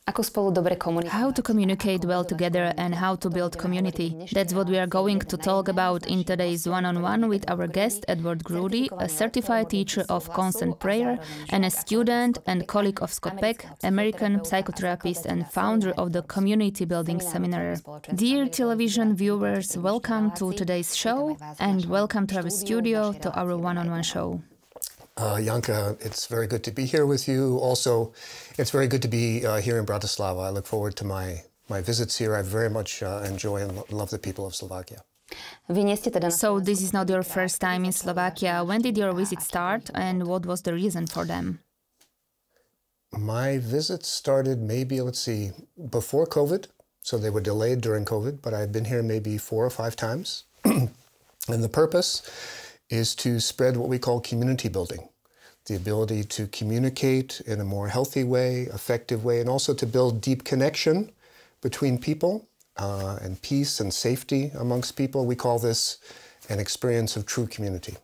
Ako spolu dobre komunikovať. How to communicate well together and how to build community. That's what we are going to talk about in today's one-on-one with our guest Edward Groody, a certified teacher of constant prayer and a student and colleague of Scott Peck, American psychotherapist and founder of the Community Building Seminar. Dear television viewers, welcome to today's show and welcome to our studio, to our one-on-one show. Janka, it's very good to be here with you. Also, it's very good to be here in Bratislava. I look forward to my visits here. I very much enjoy and love the people of Slovakia. So this is not your first time in Slovakia. When did your visit start and what was the reason for them? My visits started maybe, before COVID. So they were delayed during COVID, but I've been here maybe 4 or 5 times. And the purpose is to spread what we call community building, the ability to communicate in a more healthy way, effective way, and also to build deep connection between people and peace and safety amongst people. We call this an experience of true community.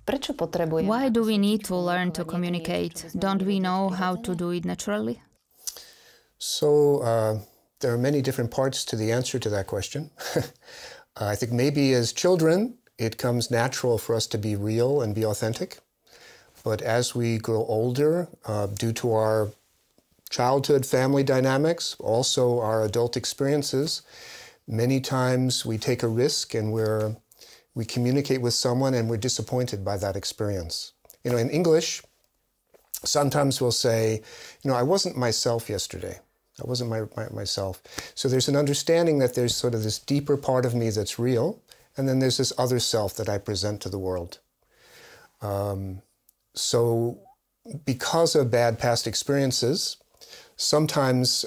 Why do we need to learn to communicate? Don't we know how to do it naturally? So there are many different parts to the answer to that question. I think maybe as children, it comes natural for us to be real and be authentic. But as we grow older, due to our childhood family dynamics, also our adult experiences, many times we take a risk and we communicate with someone and we're disappointed by that experience. You know, in English, sometimes we'll say, you know, I wasn't myself yesterday. I wasn't myself. So there's an understanding that there's sort of this deeper part of me that's real, and then there's this other self that I present to the world. So because of bad past experiences, sometimes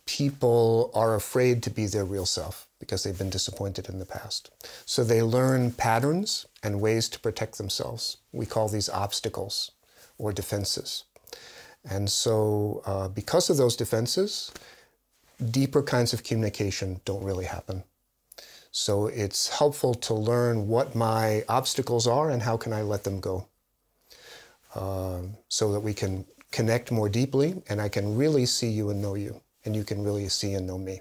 people are afraid to be their real self because they've been disappointed in the past. So they learn patterns and ways to protect themselves. We call these obstacles or defenses. And so because of those defenses, deeper kinds of communication don't really happen. So it's helpful to learn what my obstacles are and how can I let them go, so that we can connect more deeply and I can really see you and know you, and you can really see and know me.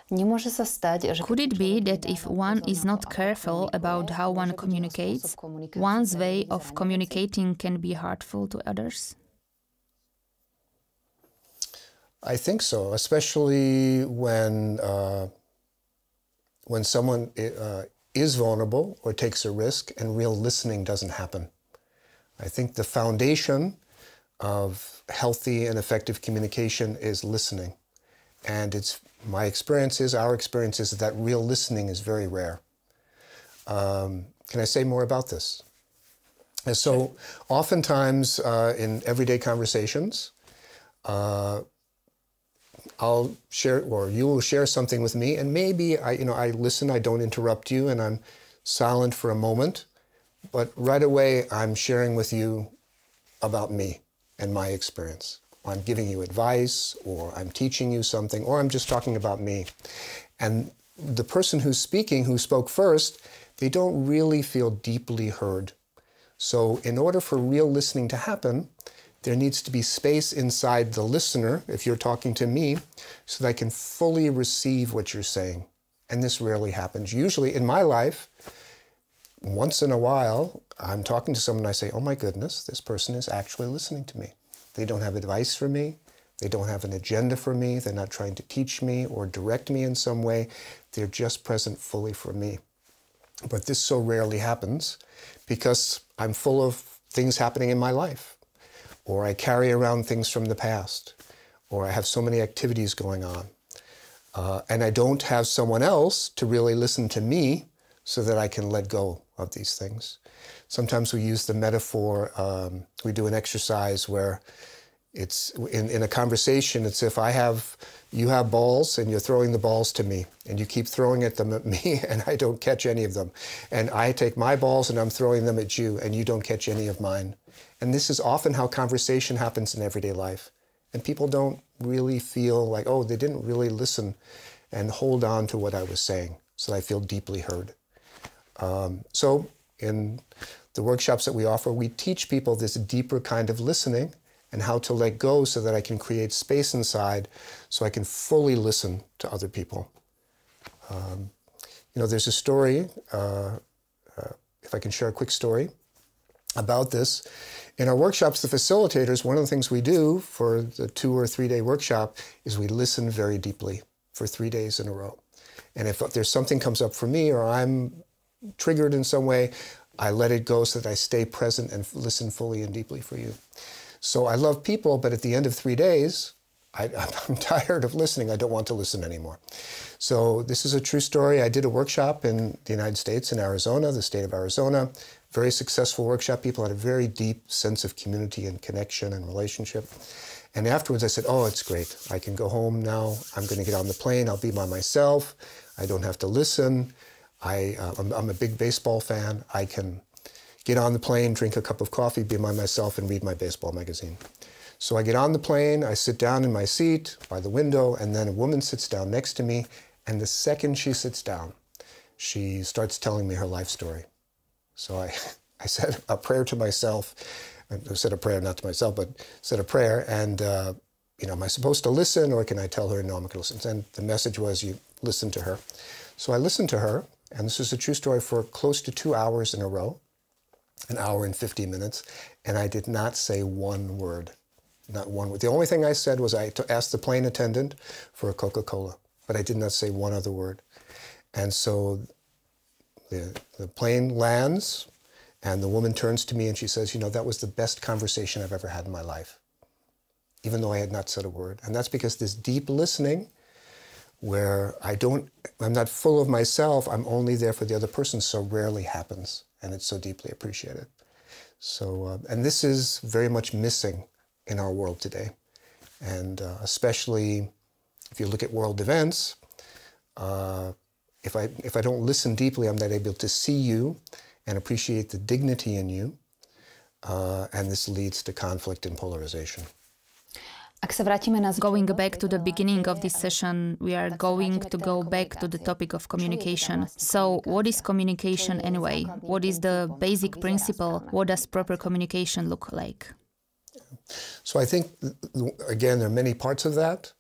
Could it be that if one is not careful about how one communicates, one's way of communicating can be harmful to others? I think so, especially when someone is vulnerable or takes a risk and real listening doesn't happen. I think the foundation of healthy and effective communication is listening. And my experience is, our experience is that real listening is very rare. Can I say more about this? And so oftentimes in everyday conversations, I'll share, or you will share something with me, and maybe I listen, I don't interrupt you, and I'm silent for a moment, but right away I'm sharing with you about me and my experience. I'm giving you advice, or I'm teaching you something, or I'm just talking about me. And the person who's speaking, who spoke first, they don't really feel deeply heard. So in order for real listening to happen, there needs to be space inside the listener, if you're talking to me, so that I can fully receive what you're saying. And this rarely happens. Usually in my life, once in a while, I'm talking to someone and I say, oh my goodness, this person is actually listening to me. They don't have advice for me. They don't have an agenda for me. They're not trying to teach me or direct me in some way. They're just present fully for me. But this so rarely happens because I'm full of things happening in my life. Or I carry around things from the past, or I have so many activities going on. And I don't have someone else to really listen to me so that I can let go of these things. Sometimes we use the metaphor, we do an exercise where it's in a conversation, it's if you have balls and you're throwing the balls to me and you keep throwing them at me and I don't catch any of them. And I take my balls and I'm throwing them at you and you don't catch any of mine. And this is often how conversation happens in everyday life. And people don't really feel like, oh, they didn't really listen and hold on to what I was saying, so I feel deeply heard. So in the workshops that we offer, we teach people this deeper kind of listening and how to let go so that I can create space inside so I can fully listen to other people. You know, there's a story, if I can share a quick story about this. In our workshops, the facilitators, one of the things we do for the 2 or 3 day workshop is we listen very deeply for 3 days in a row. And if there's something comes up for me or I'm triggered in some way, I let it go so that I stay present and listen fully and deeply for you. So I love people, but at the end of 3 days, I'm tired of listening. I don't want to listen anymore. So this is a true story. I did a workshop in the United States, in Arizona, the state of Arizona. Very successful workshop. People had a very deep sense of community and connection and relationship. And afterwards I said, oh, it's great. I can go home now. I'm going to get on the plane. I'll be by myself. I don't have to listen. I'm a big baseball fan. I can get on the plane, drink a cup of coffee, be by myself, and read my baseball magazine. So I get on the plane, I sit down in my seat by the window, and then a woman sits down next to me, and the second she sits down, she starts telling me her life story. So I said a prayer to myself. I said a prayer, not to myself, but said a prayer, and you know, am I supposed to listen, or can I tell her, no, I'm not going to listen? And the message was, you listen to her. So I listened to her, and this is a true story, for close to 2 hours in a row, 1 hour and 50 minutes, and I did not say one word. Not one word. The only thing I said was I asked the plane attendant for a Coca-Cola, but I did not say one other word. And so the plane lands, and the woman turns to me and she says, you know, that was the best conversation I've ever had in my life, even though I had not said a word. And that's because this deep listening, where I'm not full of myself, I'm only there for the other person, so rarely happens, and it's so deeply appreciated. So, and this is very much missing in our world today. And especially if you look at world events, if I don't listen deeply, I'm not able to see you and appreciate the dignity in you, and this leads to conflict and polarization. Going back to the beginning of this session, we are going to go back to the topic of communication. So what is communication anyway? What is the basic principle? What does proper communication look like? So I think, again, there are many parts of that.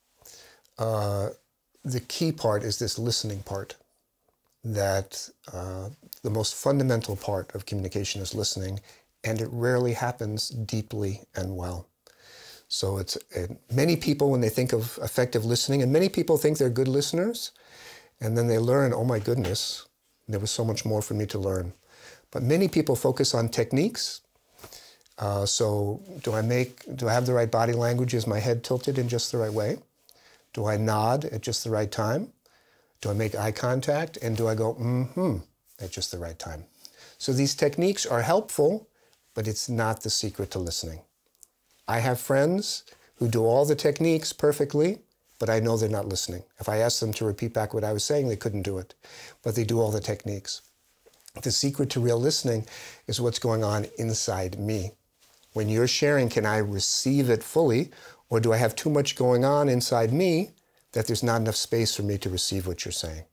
The key part is this listening part, that the most fundamental part of communication is listening, and it rarely happens deeply and well. So many people, when they think of effective listening, and many people think they're good listeners, and then they learn, oh my goodness, there was so much more for me to learn. But many people focus on techniques. So do I have the right body language? Is my head tilted in just the right way? Do I nod at just the right time? Do I make eye contact? And do I go, mm-hmm, at just the right time? So these techniques are helpful, but it's not the secret to listening. I have friends who do all the techniques perfectly, but I know they're not listening. If I asked them to repeat back what I was saying, they couldn't do it. But they do all the techniques. The secret to real listening is what's going on inside me. When you're sharing, can I receive it fully, or do I have too much going on inside me that there's not enough space for me to receive what you're saying?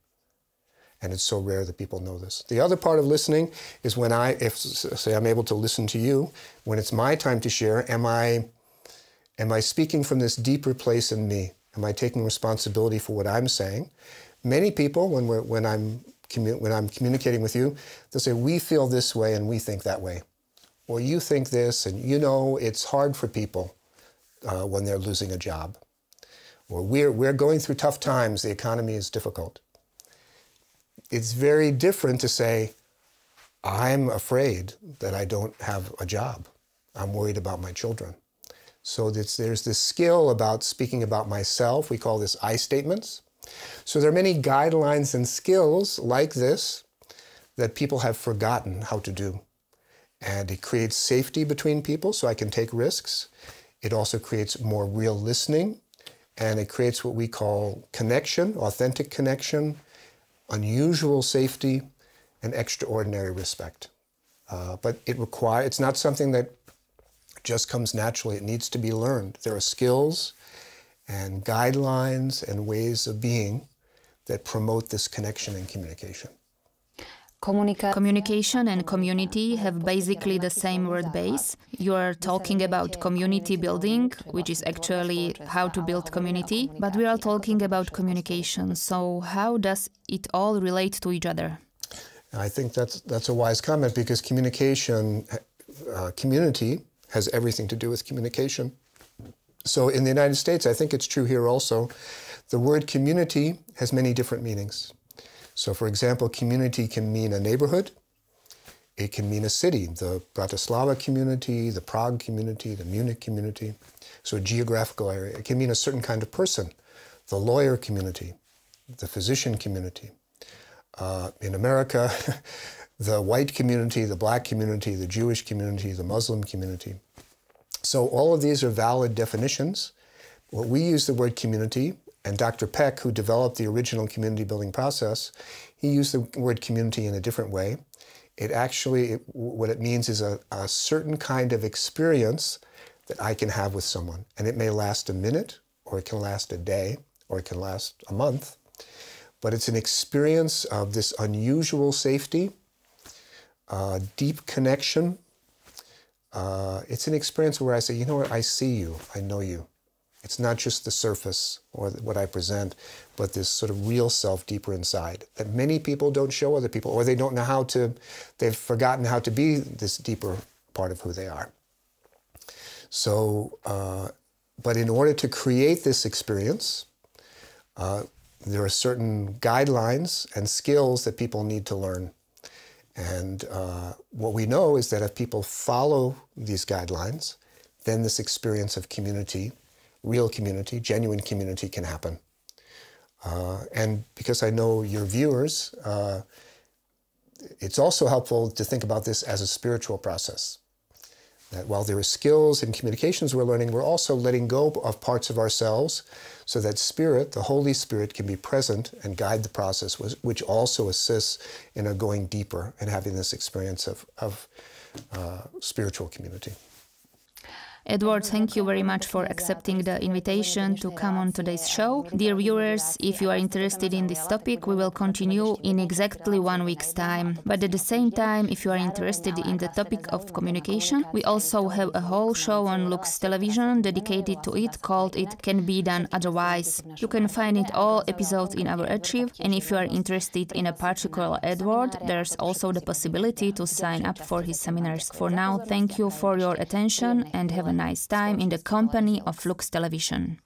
And it's so rare that people know this. The other part of listening is when say I'm able to listen to you, when it's my time to share, am I speaking from this deeper place in me? Am I taking responsibility for what I'm saying? Many people, when I'm communicating with you, they'll say, we feel this way and we think that way. Or you think this, and you know it's hard for people when they're losing a job. Or we're going through tough times, the economy is difficult. It's very different to say, I'm afraid that I don't have a job. I'm worried about my children. So there's this skill about speaking about myself. We call this I statements. So there are many guidelines and skills like this that people have forgotten how to do. And it creates safety between people, so I can take risks. It also creates more real listening, and it creates what we call connection, authentic connection, unusual safety, and extraordinary respect. But it's not something that just comes naturally. It needs to be learned. There are skills and guidelines and ways of being that promote this connection and communication. Communication and community have basically the same word base. You are talking about community building, which is actually how to build community, but we are talking about communication. So how does it all relate to each other? I think that's a wise comment, because communication, community has everything to do with communication. So in the United States, I think it's true here also, the word community has many different meanings. So for example, community can mean a neighborhood, it can mean a city, the Bratislava community, the Prague community, the Munich community, so a geographical area. It can mean a certain kind of person, the lawyer community, the physician community. In America, the white community, the black community, the Jewish community, the Muslim community. So all of these are valid definitions. What we use the word community, and Dr. Peck, who developed the original community building process, he used the word community in a different way. It actually, what it means is a certain kind of experience that I can have with someone. And it may last a minute, or it can last a day, or it can last a month. But it's an experience of this unusual safety, deep connection. It's an experience where I say, you know what, I see you, I know you. It's not just the surface or what I present, but this sort of real self deeper inside that many people don't show other people, or they don't know how to, they've forgotten how to be this deeper part of who they are. So, but in order to create this experience, there are certain guidelines and skills that people need to learn. And what we know is that if people follow these guidelines, then this experience of community, real community, genuine community can happen. And because I know your viewers, it's also helpful to think about this as a spiritual process. That while there are skills and communications we're learning, we're also letting go of parts of ourselves so that Spirit, the Holy Spirit, can be present and guide the process, which also assists in going deeper and having this experience of spiritual community. Edward, thank you very much for accepting the invitation to come on today's show. Dear viewers, if you are interested in this topic, we will continue in exactly 1 week's time. But at the same time, if you are interested in the topic of communication, we also have a whole show on Lux television dedicated to it, called It Can Be Done Otherwise. You can find it all episodes in our archive, and if you are interested in a particular Edward, there's also the possibility to sign up for his seminars. For now, thank you for your attention and have a nice time in the company of Lux Television.